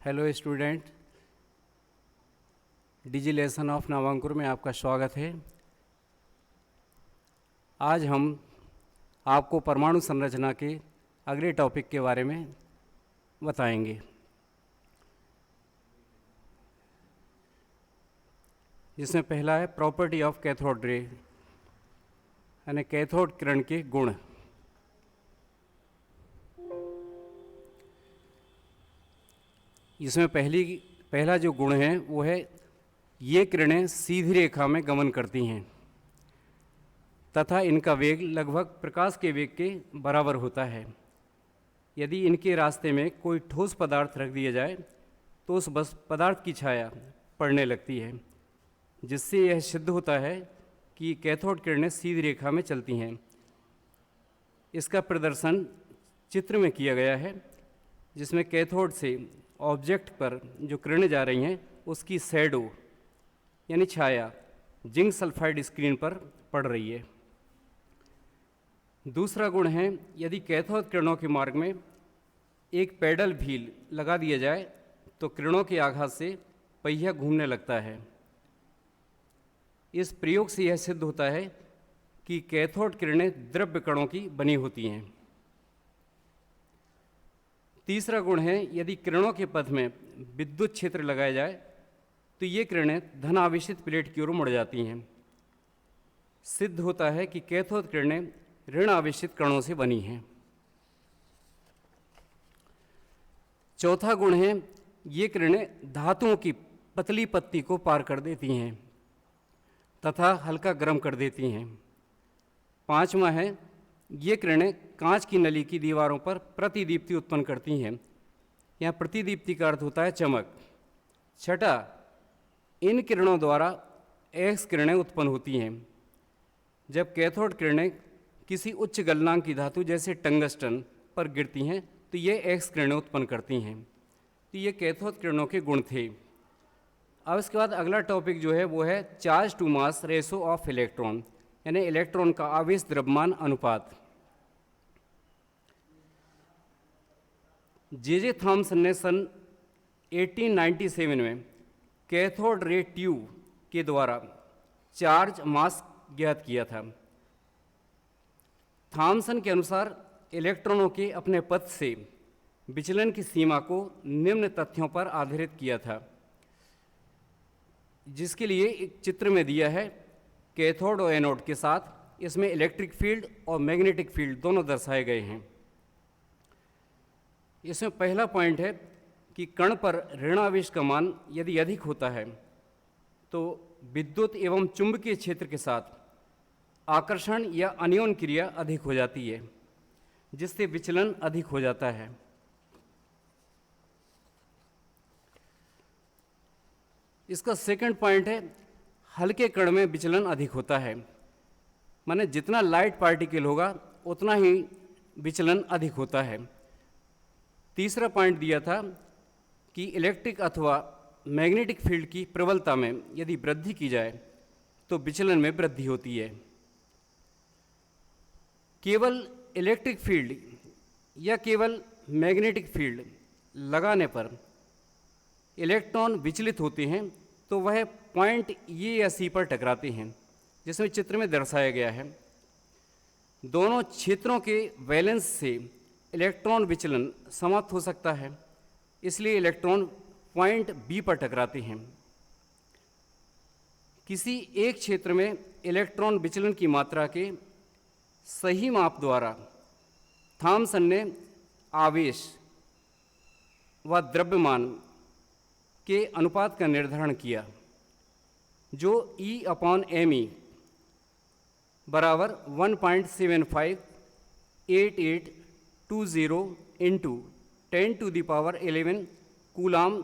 Hello student, digi lesson of Navankur में आपका स्वागत है। आज हम आपको परमाणु संरचना के अगले टॉपिक के बारे में बताएंगे, जिसमें पहला है प्रॉपर्टी ऑफ कैथोड रे, यानी कैथोड किरण के गुण। इसमें पहला जो गुण है वो है ये किरणें सीधी रेखा में गमन करती हैं तथा इनका वेग लगभग प्रकाश के वेग के बराबर होता है। यदि इनके रास्ते में कोई ठोस पदार्थ रख दिया जाए तो उस बस पदार्थ की छाया पड़ने लगती है, जिससे यह सिद्ध होता है कि कैथोड किरणें सीधी रेखा में चलती हैं। इसका प्रदर्शन चित्र में किया गया है, जिसमें कैथोड से ऑब्जेक्ट पर जो किरणें जा रही हैं उसकी शैडो यानी छाया जिंक सल्फाइड स्क्रीन पर पड़ रही है। दूसरा गुण है, यदि कैथोड किरणों के मार्ग में एक पैडल व्हील लगा दिया जाए तो किरणों के आघात से पहिया घूमने लगता है। इस प्रयोग से यह सिद्ध होता है कि कैथोड किरणें द्रव्य कणों की बनी होती हैं। तीसरा गुण है, यदि किरणों के पथ में विद्युत क्षेत्र लगाया जाए तो ये किरणें धन आवेशित प्लेट की ओर मुड़ जाती हैं। सिद्ध होता है कि कैथोड किरणें ऋण आवेशित कणों से बनी हैं। चौथा गुण है, ये किरणें धातुओं की पतली पत्ती को पार कर देती हैं तथा हल्का गर्म कर देती हैं। पांचवा है, ये किरणें कांच की नली की दीवारों पर प्रतिदीप्ति उत्पन्न करती हैं। यहाँ प्रतिदीप्ति का अर्थ होता है चमक। छठा, इन किरणों द्वारा एक्स किरणें उत्पन्न होती हैं। जब कैथोड किरणें किसी उच्च गलनांक की धातु जैसे टंगस्टन पर गिरती हैं तो ये एक्स किरणें उत्पन्न करती हैं। तो ये कैथोड किरणों के गुण थे। अब इसके बाद अगला टॉपिक जो है वो है charge to mass ratio of electron, यानी इलेक्ट्रॉन का आवेश द्रव्यमान अनुपात। जे थॉमसन ने सन 1897 में कैथोड रे ट्यूब के द्वारा चार्ज मास ज्ञात किया था। थॉमसन के अनुसार इलेक्ट्रॉनों के अपने पथ से विचलन की सीमा को निम्न तथ्यों पर आधारित किया था, जिसके लिए एक चित्र में दिया है कैथोड और एनोड के साथ। इसमें इलेक्ट्रिक फील्ड और मैग्नेटिक फील्ड दोनों दर्शाए गए हैं। इसमें पहला पॉइंट है कि कण पर ऋणावेश का मान यदि अधिक होता है तो विद्युत एवं चुंबकीय क्षेत्र के साथ आकर्षण या अनियन क्रिया अधिक हो जाती है, जिससे विचलन अधिक हो जाता है। इसका सेकंड पॉइंट है, हल्के कण में विचलन अधिक होता है, माने जितना लाइट पार्टिकल होगा उतना ही विचलन अधिक होता है। तीसरा पॉइंट दिया था कि इलेक्ट्रिक अथवा मैग्नेटिक फील्ड की प्रबलता में यदि वृद्धि की जाए तो विचलन में वृद्धि होती है। केवल इलेक्ट्रिक फील्ड या केवल मैग्नेटिक फील्ड लगाने पर इलेक्ट्रॉन विचलित होते हैं तो वह पॉइंट ये या सी पर टकराते हैं, जिसमें चित्र में दर्शाया गया है। दोनों क्षेत्रों के वैलेंस से इलेक्ट्रॉन विचलन समाप्त हो सकता है, इसलिए इलेक्ट्रॉन पॉइंट बी पर टकराते हैं। किसी एक क्षेत्र में इलेक्ट्रॉन विचलन की मात्रा के सही माप द्वारा थॉमसन ने आवेश व द्रव्यमान के अनुपात का निर्धारण किया, जो E/me बराबर 1.758820 इंटू 10⁻11 कूलाम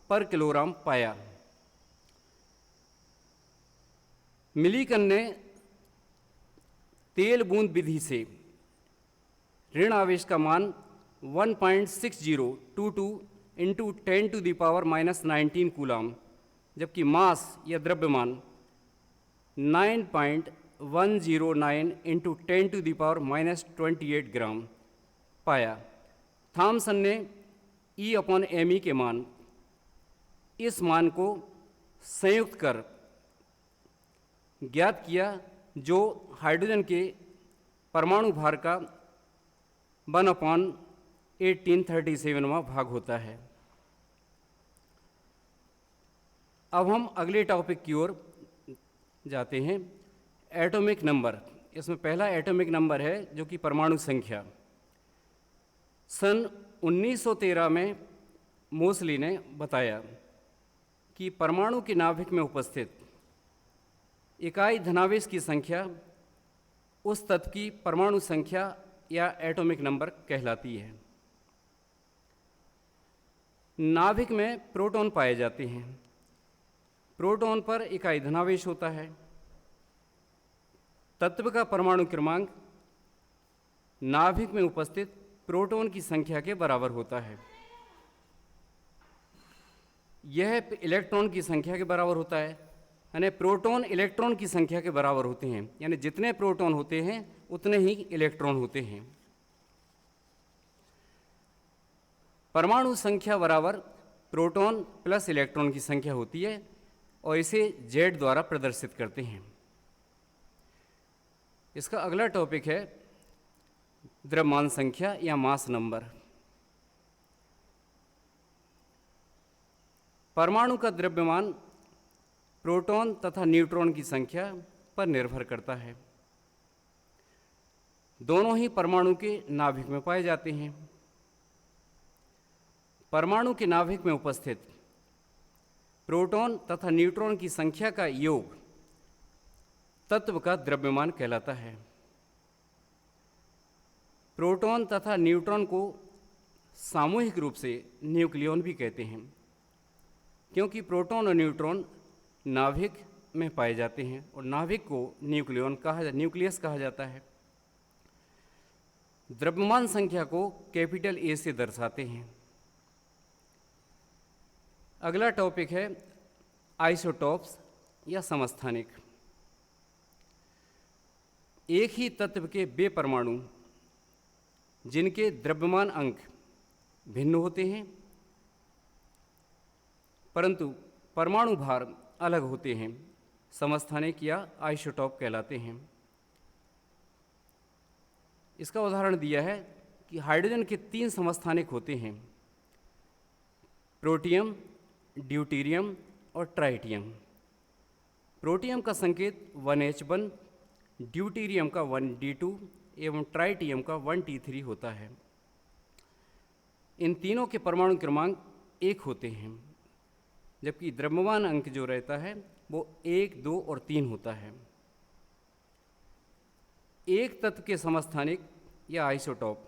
पर किलोग्राम पाया। मिलीकन ने तेल बूंद विधि से ऋण आवेश का मान 1.6022 इंटू 10⁻−19 कूलाम, जबकि मास या द्रव्यमान 9.109 इंटू 10⁻28 ग्राम पाया। थॉमसन ने E/me के मान इस मान को संयुक्त कर ज्ञात किया, जो हाइड्रोजन के परमाणु भार का 1/1837वां भाग होता है। अब हम अगले टॉपिक की ओर जाते हैं, एटॉमिक नंबर। इसमें पहला एटॉमिक नंबर है जो कि परमाणु संख्या। सन 1913 में मोसली ने बताया कि परमाणु के नाभिक में उपस्थित इकाई धनावेश की संख्या उस तत्व की परमाणु संख्या या एटॉमिक नंबर कहलाती है। नाभिक में प्रोटॉन पाए जाते हैं। प्रोटॉन पर इकाई धनावेश होता है। तत्व का परमाणु क्रमांक नाभिक में उपस्थित प्रोटॉन की संख्या के बराबर होता है। यह इलेक्ट्रॉन की संख्या के बराबर होता है, यानी प्रोटॉन इलेक्ट्रॉन की संख्या के बराबर होते हैं, यानी जितने प्रोटॉन होते हैं उतने ही इलेक्ट्रॉन होते हैं। परमाणु संख्या बराबर प्रोटॉन प्लस इलेक्ट्रॉन की संख्या होती है और इसे Z द्वारा प्रदर्शित करते हैं। इसका अगला टॉपिक है द्रव्यमान संख्या या मास नंबर। परमाणु का द्रव्यमान प्रोटॉन तथा न्यूट्रॉन की संख्या पर निर्भर करता है। दोनों ही परमाणु के नाभिक में पाए जाते हैं। परमाणु के नाभिक में उपस्थित प्रोटॉन तथा न्यूट्रॉन की संख्या का योग तत्व का द्रव्यमान कहलाता है। प्रोटॉन तथा न्यूट्रॉन को सामूहिक रूप से न्यूक्लियॉन भी कहते हैं, क्योंकि प्रोटॉन और न्यूट्रॉन नाभिक में पाए जाते हैं और नाभिक को न्यूक्लियस कहा जाता है। द्रव्यमान संख्या को कैपिटल ए से दर्शाते हैं। अगला टॉपिक है आइसोटॉप्स या समस्थानिक। एक ही तत्व के वे परमाणु जिनके द्रव्यमान अंक भिन्न होते हैं परंतु परमाणु भार अलग होते हैं, समस्थानिक या आइसोटॉप कहलाते हैं। इसका उदाहरण दिया है कि हाइड्रोजन के 3 समस्थानिक होते हैं, प्रोटियम, ड्यूटेरियम और ट्राइटियम। प्रोटियम का संकेत 1H1, ड्यूटेरियम का 1D2 एवं ट्राइटियम का 1T3 होता है। इन तीनों के परमाणु क्रमांक 1 होते हैं, जबकि द्रव्यमान अंक जो रहता है वो 1, 2 और 3 होता है। एक तत्व के समस्थानिक या isotope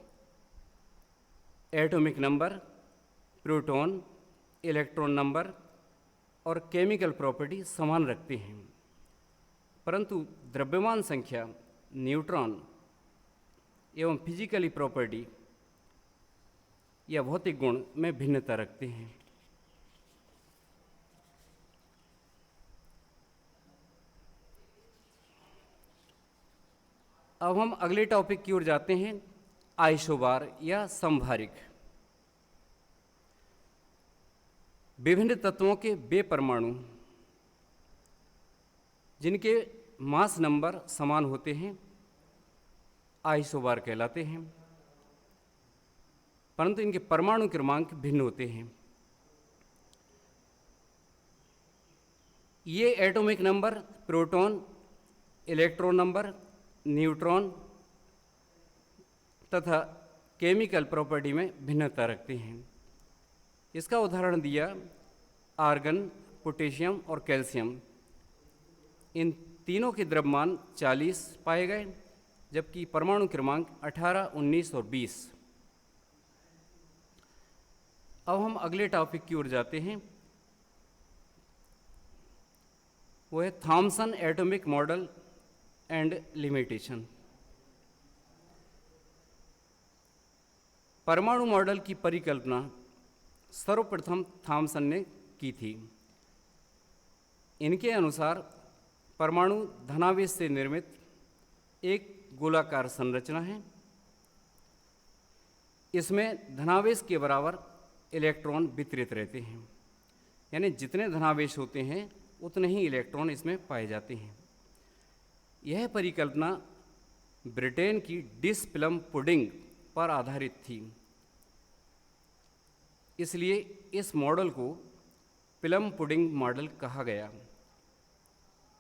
atomic number, proton, electron number और केमिकल प्रॉपर्टी समान रखते हैं, परंतु द्रव्यमान संख्या, न्यूट्रॉन एवं फिजिकली प्रॉपर्टी या भौतिक गुण में भिन्नता रखते हैं। अब हम अगले टॉपिक की ओर जाते हैं, आइसोबार या समभारिक। विभिन्न तत्वों के वे परमाणु जिनके मास नंबर समान होते हैं आइसोबार कहलाते हैं, परंतु इनके परमाणु क्रमांक भिन्न होते हैं। ये atomic number proton, electron number, neutron तथा केमिकल प्रॉपर्टी में भिन्नता रखते हैं। इसका उदाहरण दिया आर्गन, पोटेशियम और कैल्शियम। इन तीनों के द्रव्यमान 40 पाए गए, जबकि परमाणु क्रमांक 18, 19 और 20। अब हम अगले टॉपिक की ओर जाते हैं, वो है Thomson atomic model and limitation. परमाणु मॉडल की परिकल्पना सर्वप्रथम थॉमसन ने की थी। इनके अनुसार परमाणु धनावेश से निर्मित एक गोलाकार संरचना है। इसमें धनावेश के बराबर इलेक्ट्रॉन वितरित रहते हैं। यानी जितने धनावेश होते हैं उतने ही इलेक्ट्रॉन इसमें पाए जाते हैं। यह परिकल्पना ब्रिटेन की डिस प्लम पुडिंग पर आधारित थी, इसलिए इस मॉडल को प्लम पुडिंग मॉडल कहा गया।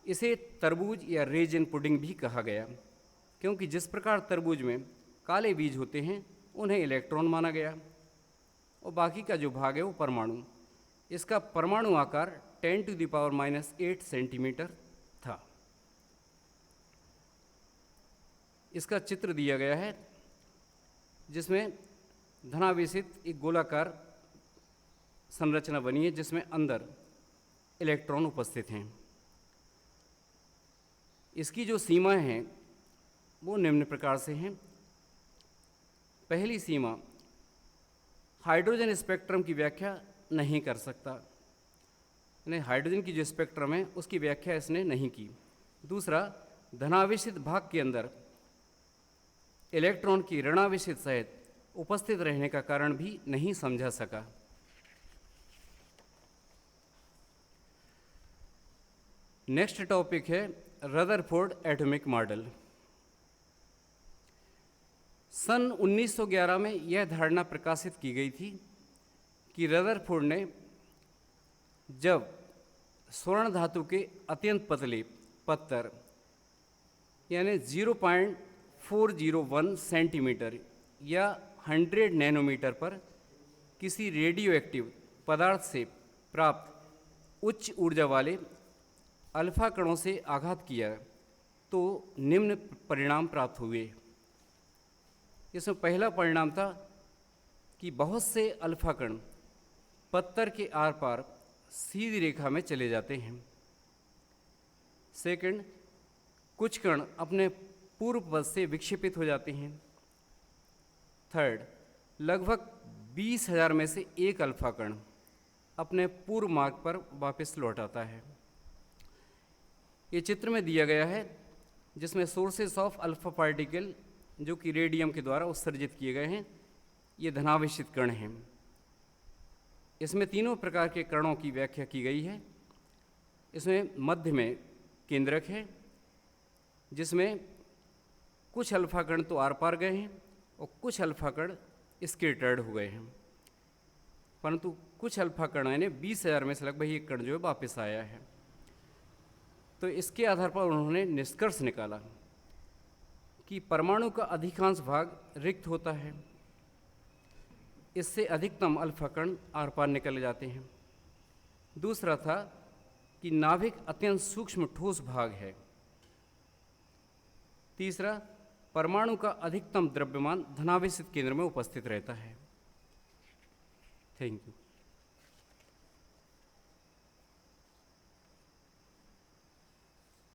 इसे तरबूज या रेजिन पुडिंग भी कहा गया, क्योंकि जिस प्रकार तरबूज में काले बीज होते हैं उन्हें इलेक्ट्रॉन माना गया और बाकी का जो भाग है वो परमाणु। इसका परमाणु आकार 10⁻⁻8 सेंटीमीटर था। इसका चित्र दिया गया है जिसमें धनावेशित एक गोलाकार संरचना बनी है जिसमें अंदर इलेक्ट्रॉन उपस्थित हैं। इसकी जो सीमाएं हैं वो निम्न प्रकार से हैं। पहली सीमा, हाइड्रोजन स्पेक्ट्रम की व्याख्या नहीं कर सकता, यानी हाइड्रोजन की जो स्पेक्ट्रम है उसकी व्याख्या इसने नहीं की। दूसरा, धनावेशित भाग के अंदर इलेक्ट्रॉन की ऋणावेशित सहित उपस्थित रहने का कारण भी नहीं समझा सका। नेक्स्ट टॉपिक है रदरफोर्ड एटॉमिक मॉडल। सन 1911 में यह धारणा प्रकाशित की गई थी कि रदरफोर्ड ने जब स्वर्ण धातु के अत्यंत पतले पत्थर यानी 0.401 सेंटीमीटर या 100 नैनोमीटर पर किसी रेडियो एक्टिव पदार्थ से प्राप्त उच्च ऊर्जा वाले अल्फा कणों से आघात किया तो निम्न परिणाम प्राप्त हुए। इसमें पहला परिणाम था कि बहुत से अल्फा कण पत्थर के आर पार सीधी रेखा में चले जाते हैं। सेकंड, कुछ कण अपने पूर्व पथ से विक्षेपित हो जाते हैं। थर्ड, लगभग 20,000 में से एक अल्फा कण अपने पूर्व मार्ग पर वापस लौट आता है। ये चित्र में दिया गया है जिसमें सोर्सेस ऑफ अल्फा पार्टिकल जो कि रेडियम के द्वारा उत्सर्जित किए गए हैं, ये धनावेशित कण हैं। इसमें तीनों प्रकार के कणों की व्याख्या की गई है। इसमें मध्य में केंद्रक है जिसमें कुछ अल्फा कण तो आर पार गए हैं और कुछ अल्फा कण स्कैटर्ड हो गए हैं, परंतु कुछ अल्फा कण यानी 20,000 में से लगभग एक कण जो है वापस आया है। तो इसके आधार पर उन्होंने निष्कर्ष निकाला कि परमाणु का अधिकांश भाग रिक्त होता है, इससे अधिकतम अल्फा कण आर पार निकल जाते हैं। दूसरा था कि नाभिक अत्यंत सूक्ष्म ठोस भाग है। तीसरा, परमाणु का अधिकतम द्रव्यमान धनावेशित केंद्र में उपस्थित रहता है। Thank you.